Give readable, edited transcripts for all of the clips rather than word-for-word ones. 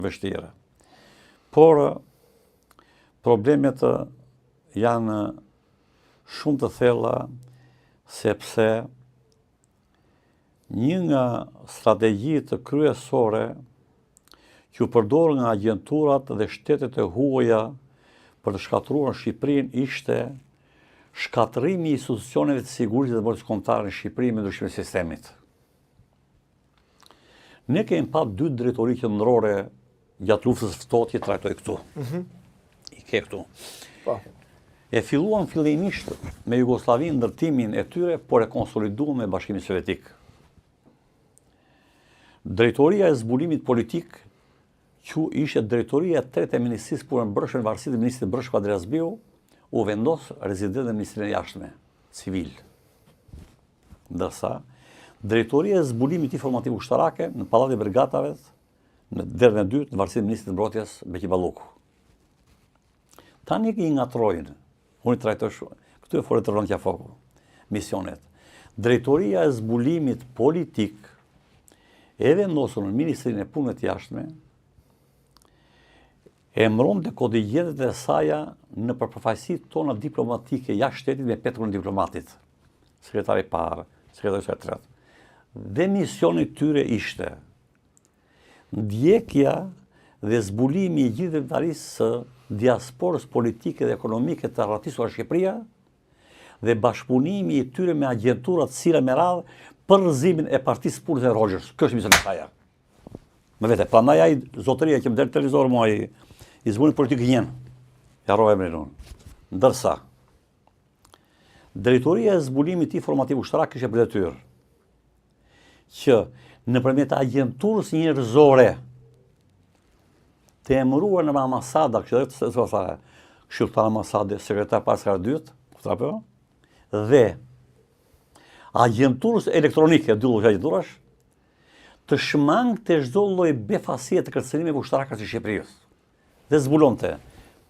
vështirë. Por problemet janë shumë të thella sepse një nga strategjitë kryesore që u përdor nga agjenturat dhe shtetet e huaja për të shkatëruar Shqipërinë ishte shkatërimi i institucioneve të sigurisë dhe bërës kombëtare në Shqipëri me ndryshimin e sistemit. Ne kemi pa 2 drejtori qendrore gjatë luftës së ftohtë që trajtoi këtu. I ke këtu. Po. E filluan fillimisht me Jugosllavinë ndërtimin e tyre, por e konsoliduan me Bashkimin Sovjetik. Drejtoria e zbulimit politik, që ishte drejtoria e tretë e Ministrisë Punëve Brendshme në varësi të Ministrit Brendshëm Andreas Biu, u vendos rezident në Ministrinë e Jashtme, civil. Ndërsa, drejtoria e zbulimit informativ ushtarake në Pallatin e Brigatave, në derën e dytë, në varësi të Ministrit të Mbrojtjes Beki Balloku. Tani i ngatrojnë, unë i trajtoj shumë, këtu e fore të rëndja foku, misionet. Drejtoria e zbulimit politik e vendosur në Ministrinë e Punëve të Jashtme, e mbronte kontingjentet e saja në përfaqësitë tona diplomatike jashtë shtetit me 5 diplomatit, sekretari parë, sekretari tretë. Dhe misioni tyre ishte ndjekja dhe zbulimi i gjithë veprimtarisë së diasporës politike dhe ekonomike të arratisura Shqipëria dhe bashkëpunimi i tyre me agjenturat sira me radhë për rrëzimin e Partisë Punës e Rogers. Kjo është misioni i saj. Me vete, prandaj ai zotëria që më del televizor mua i zbulimit politik gjen. Ja rrova emrin unë. Ndërsa drejtoria e zbulimit informativ ushtarak kishte për detyrë që nëpërmjet agjenturës njerëzore të emëruar në ambasada, këshilltar ambasade, sekretar parë, sekretar dytë, dhe agjenturës elektronike, 2 lloj agenturash, të shmangte çdo lloj befasie të kërcënimeve ushtarake të Shqipërisë dhe zbulonte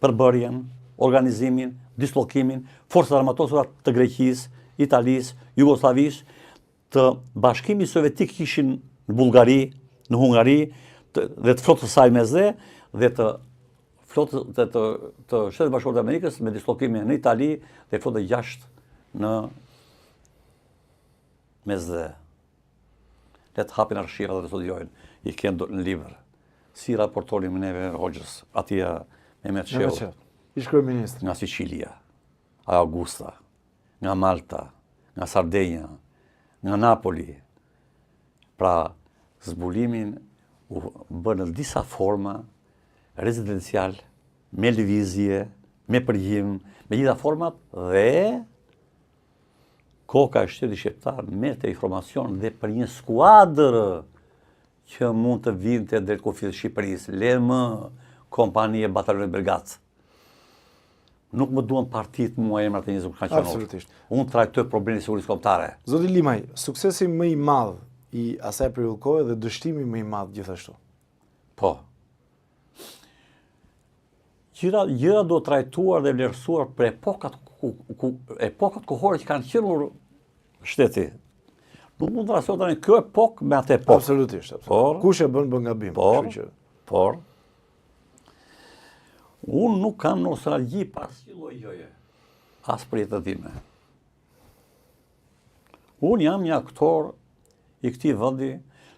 përbërjen, organizimin, dislokimin, forcat armatosura të Greqisë, Italisë, Jugosllavisë, të Bashkimit Sovjetik që ishin në Bullgari, në Hungari, dhe të flotës saj me zë, dhe të flotës të Shtetit Bashkuar të Amerikës me dislokimin në Itali dhe flotë 6 në me zë. Le të hapin arshivat dhe të studiojnë, i kënë në libër. Si raportonim neve Hoxhës, atia Mehmet Shehu, Ish kryeminist, nga Sicilia, Augusta, nga Malta, nga Sardenja, nga Napoli. Pra, zbulimin u bërë në disa forma, rezidencial, me lëvizje, me përgjim, me gjitha format dhe koka e shtetit shqiptar merrte informacion dhe për një skuadër që mund të vinte drejt kufijës Shqipërisë, LM, kompanie batalionit Brigat. Nuk më duan partitë mua emrat e njerëzve që kanë qenë. Absolutisht. Unë trajtoj problemin e sigurisë kombëtare. Zoti Limaj, suksesi më i madh i asaj periudhë kohe dhe dështimi më i madh gjithashtu. Po. Gjëra do trajtuar dhe vlerësuar për epokat kohore që kanë qenë shteti. Nuk mund të rasiohet tani kjo epokë me atë epokë. Absolutisht. Kush e bën gabim. Por, unë nuk kam nostalgji pas asnjë lloj gjëje, as për jetën time. Unë jam një aktor i këtij vendi,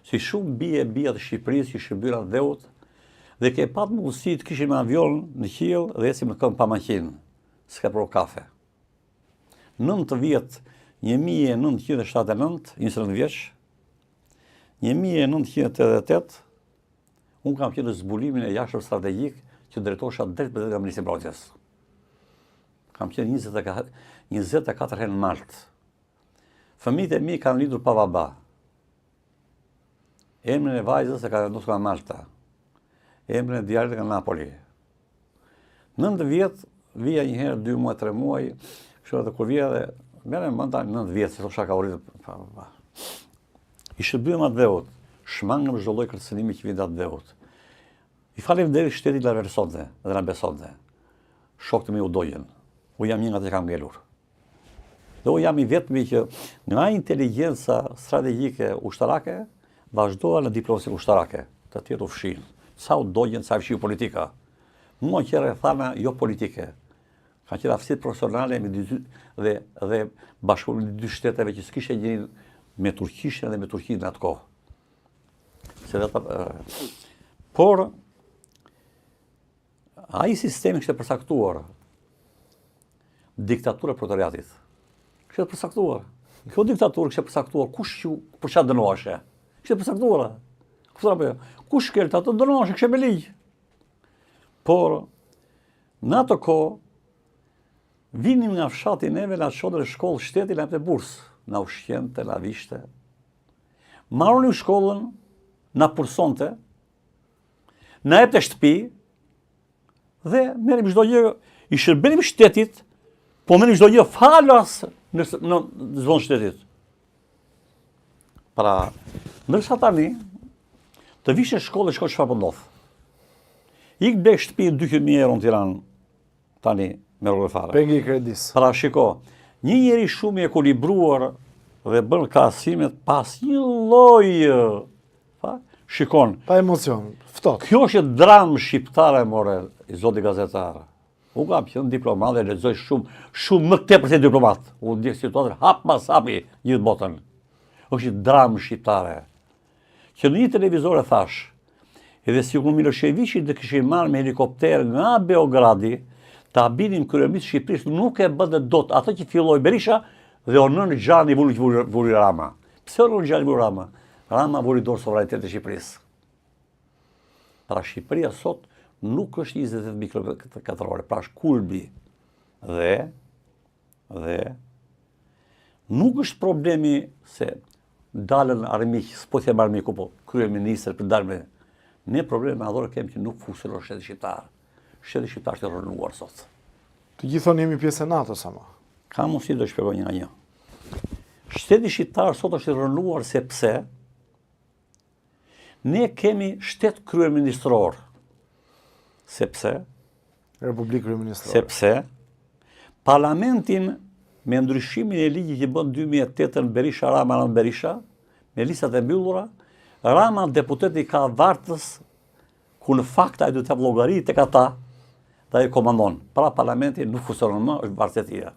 si shumë bija të Shqipërisë që shërbyra dheut, dhe ke pat mundësi të kishim avion në qiell dhe ecim në këmbë pa maqinë, s'ka pro kafe. 9 vjet, 1979, 29 vjeç, 1988, unë kam qenë në zbulimin e jashtëm strategjik që drejtosha drejt për nga Ministri i Mbrojtjes. Kam qenë 24 herë në Maltë. Fëmijët e mi kanë lidur pa baba. Emrin e vajzës e ka vendosur nga Malta. Emrin e djalit nga Napoli. 9 vjet, vija një herë, 2 muaj, 3 muaj, kështu edhe kur vija dhe merrem mend tani 9 vjet, se thosha ka uritur pa baba. I shërbyem atë dheut, shmangëm çdo lloj kërcënimi që vinte atë dheut. I faleminderit shtetit la vlerësonte dhe na besonte. Shokët e mi u dojën. U jam një nga të që kam ngelur. Dhe u jam i vetmi që nga inteligjenca strategjike ushtarake vazhdova në diplomacinë ushtarake, të tjerë u fshin. sa u dogjen, sa fshiu politika. Mua qera e thana jo politike. Ka qenë aftësi profesionale dhe bashkëpunimi e dy shteteve që s'kishte gjë me Turqishën dhe me Turqinë në atë kohë. Por ai sistemi kishte përcaktuar diktaturën e proletariatit. Kishte përcaktuar. Kjo diktaturë kishte përcaktuar kush për çfarë dënoheshe. Kishte përcaktuar. Kush shkelte atë dënoheshe, kishte me ligj. Por në atë kohë vinim nga fshati neve, na çonte në shkollë shteti, na jepte bursë, na ushqente, na vishte. Marroni shkollën, na pursonte, na jepte shtëpi dhe merrim çdo gjë, i shërbenim shtetit, po merrim çdo gjë falas në zonë shtetit. Pra, ndërsa tani, të vishe shkollë e shko çfarë po ndodh. Ik blej shtëpi 200.000 euro në Tiranë, tani me rrugë fare. Pengi i kredis. Pra shiko, një njeri shumë i ekuilibruar dhe bën krahasimet pas një lloj, shikon. Pa emocion, ftoht. Kjo është dramë shqiptare, more, i zoti gazetar. U kam qenë diplomat dhe lexoj shumë më tepër se diplomat. U ndjek situatën hap pas hapi gjithë botën. Është një dramë shqiptare. Që në një televizor e thash, edhe sikur Miloševiqi dhe kishin marrë me helikopter nga Beogradi, ta binin kryeministë Shqipërisë, nuk e bëdhe dot atë që filloi Berisha dhe onën Gjani vuri Rama. Pse onën Gjani vuri Rama? Rama vuri dorë sovranitetin e Shqipërisë. Pra Shqipëria sot nuk është 28.000 km2, pra është kulbi. Dhe nuk është problemi se dalën armiq, s'po them armiku, po kryeministër për dalë me. Ne probleme madhore kemi që nuk funksionon shteti shqiptar. Shteti shqiptar është rënuar sot. Të gjithon jemi pjesë e NATO sa më. Ka mundësi do shpjegoj një nga një. Shteti shqiptar sot është rënuar sepse ne kemi shtet kryeministror. Sepse Republikë kryeministrore. Sepse parlamentin me ndryshimin e ligjit që bën 2008 Berisha Rama në Berisha, me listat e mbyllura, Rama deputeti ka vartës ku në fakt ai duhet të jap llogari tek ata dhe ai komandon. Pra parlamenti nuk funksionon më, është vartëtia.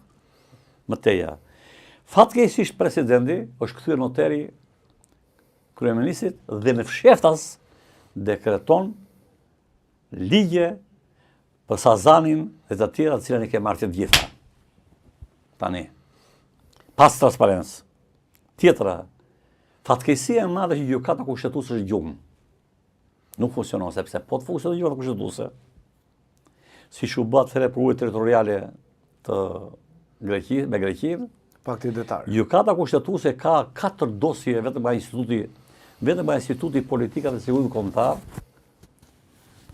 Më teja. Fatkeqësisht presidenti është kthyer noteri kryeministit dhe në fsheftas dekreton ligje për Sazanin dhe të tjera të cilat i ke marrë të gjitha. Tani, pas transparencë. Tjetra, fatkeqësia e madhe që gjykata kushtetuese është gjumë. Nuk funksionon, sepse po të funksionon gjykata kushtetuese, siç u bë atëherë për ujë territoriale të Greqisë, me Greqinë, Pakti detar. gjykata kushtetuese ka 4 dosje vetëm nga Instituti Politika dhe Sigurimit Kombëtar.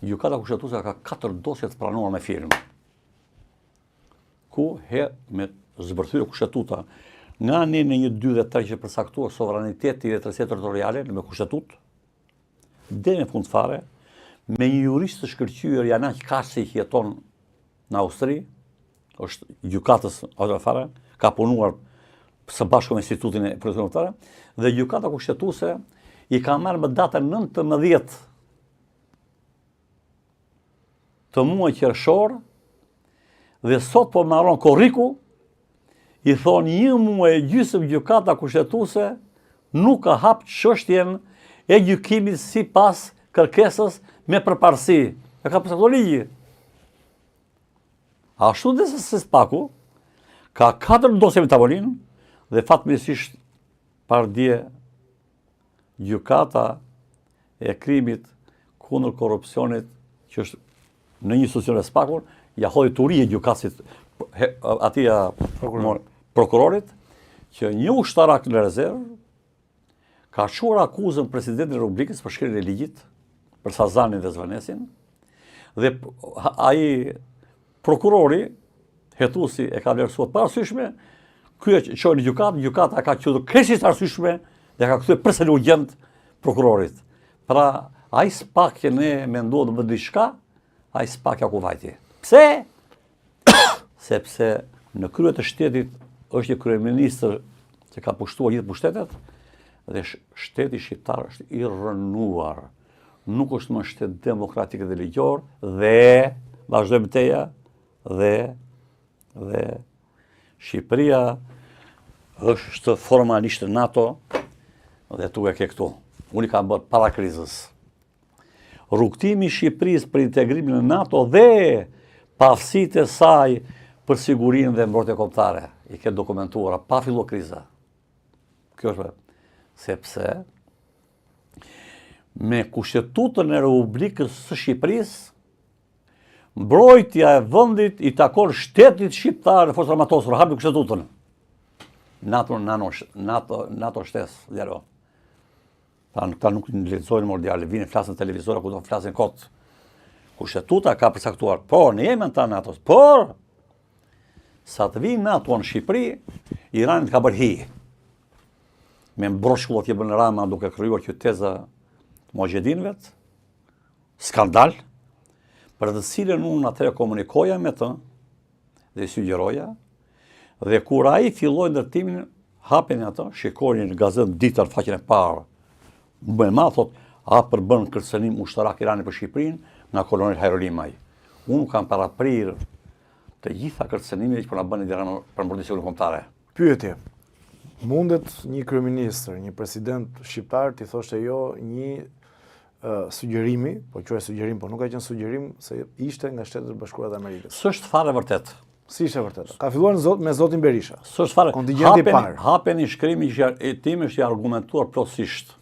Gjykata kushtetuese ka 4 dosje të pranuara me firmë. Ku me zbërthyrje kushtetuta nga aneni 1, 2 dhe 3 që përcaktuar sovraniteti dhe tërësia territoriale me kushtetut, dhe në fund fare, me një jurist të shkëlqyer Janaq Kasi që jeton në Austri, është gjykatës fare, ka punuar së bashku me Institutin e Politikës Kombëtare, dhe gjykata kushtetuese i ka marrë më datën 19 të muajit qershor, dhe sot po marron korriku, i thonë 1 muaj e gjysmë gjykata kushtetuese nuk ka hap çështjen e gjykimit sipas kërkesës me përparësi. E ka përcaktuar ligji. Ashtu dhe se spaku, ka 4 dosje me tavolinë dhe fatmirësisht pardje gjykata e krimit kundër korrupsionit që është në një institucion e spakur, ja hodhi turi e gjykatësit atia prokurorit, që një ushtarak në rezervë ka çuar akuzën presidentin e Republikës për shkeljen e ligjit, për Sazanin dhe Zvanesin, dhe ai prokurori, hetuesi e ka vlerësuar pa arsyeshme, ky e çoi në gjykatë, gjykata ka qenë krejtësisht arsyeshme dhe ka kthyer përsëri urgjent prokurorit. Pra, ai spak që ne menduam të bëjë diçka, ai spak ja ku vajti. Pse? Sepse në krye të shtetit është një kryeministër që ka pushtuar gjithë pushtetet dhe shteti shqiptar është i rënuar. nuk është më shtet demokratik dhe ligjor, dhe, vazhdojmë teja, dhe Shqipëria është formalisht në NATO, dhe tu e ke këtu. Unë i kam bërë para krizës. Rrugtimi i Shqipërisë për integrimin në NATO dhe pafësitë e saj për sigurinë dhe mbrojtjen kombëtare. I ke dokumentuara pa filluar kriza. Kjo është sepse me Kushtetutën e Republikës së Shqipërisë, mbrojtja e vendit i takon shtetit shqiptar në forcat armatosur, hapi Kushtetutën. NATO shtes, djalo. Ta nuk lexojnë mondiale, vinë flasin televizora, ku do flasin kot. Kushtetuta ka përcaktuar, por ne jemi antar NATO-s, por sa të vinë NATO në Shqipëri, Irani ka bërë hi. Me mbroshkullot je bën Rama duke krijuar qyteza të mujahedinëve, skandal, për të cilën unë atëherë komunikoja me të dhe i sugjeroja, dhe kur ai filloi ndërtimin, hapin ato, shikonin në gazetë ditën faqen e parë. Më ma thot, për bën kërcënim ushtarak Irani për Shqipërinë nga kolonel Hajrolimaj. Unë kam paraprirë të gjitha kërcënimit që po na bën Irani për mbrojtje sigurisë kombëtare. Pyetje. Mundet një kryeministër, një president shqiptar t'i thoshte jo një sugjerimi, po quaj sugjerim, po nuk ka qenë sugjerim se ishte nga Shtetet Bashkuara të Amerikës. S'është fare vërtet. Si ishte vërtet? Ka filluar me zotin Berisha. S'është fare. Kontingjenti i parë. Hapeni shkrimi që tim është i argumentuar plotësisht.